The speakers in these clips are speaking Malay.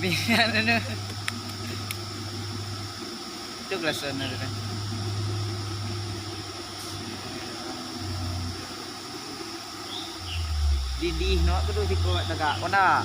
Tapi ano. Itu kelas ano rin. Didih no aku tuh di kuat tagak ko na.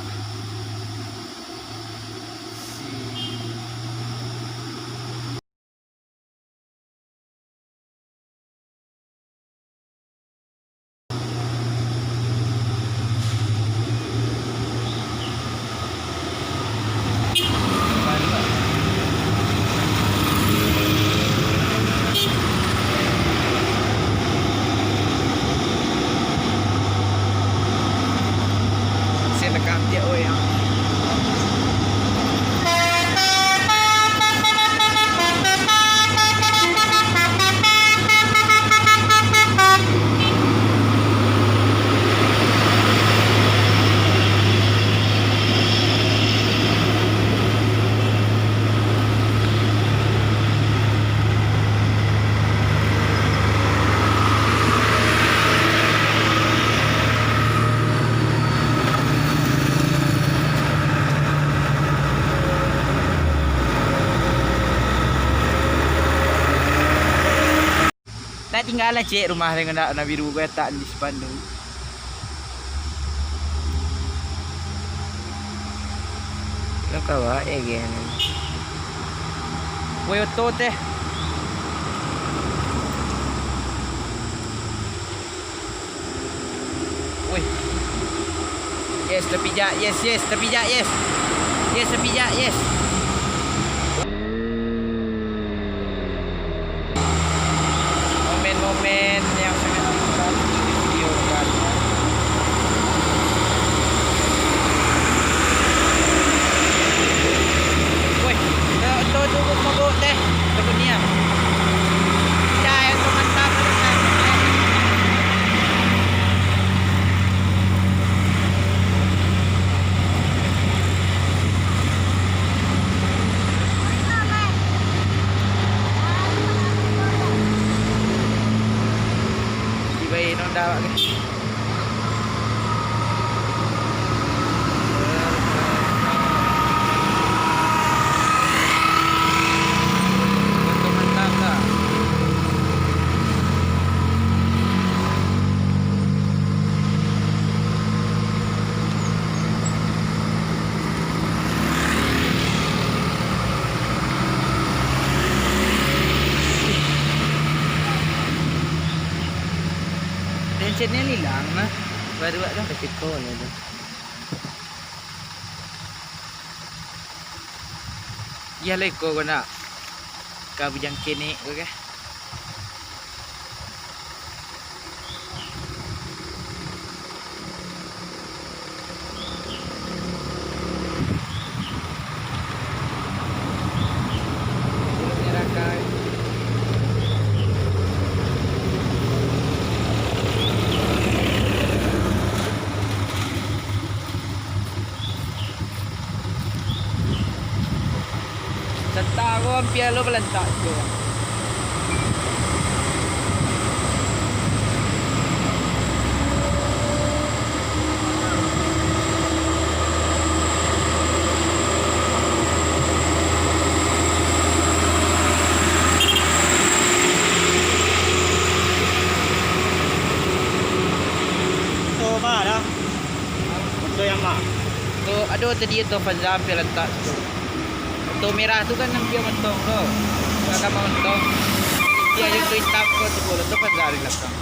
Tak tinggal lah cik rumah dengan nak biru gue tak di Bandung. Lo kawa again. Woi otot teh. Woi. Yes terpijak, yes terpijak, yes. Yes terpijak, yes. Momen yang sangat indah di video kan. Woi, tu mogok teh. Tunggu ni ah. Cai tu mantap kan. Baik non dah ke. Foto mantap tak? Tensionnya hilang lah. Baru ada Resiko ni tu. ya leko ko na. Kabijang kini okay. Sentak ko ang pialo balantak ko. Ito ba dah? Ito yang mak. So, aduh tadi itu Fazam balantak ko. Itu merah tu kan yang dia mentong tu. Kalau mau mentong, dia yang tu hitam ko tu boleh tu Fazam di belakang.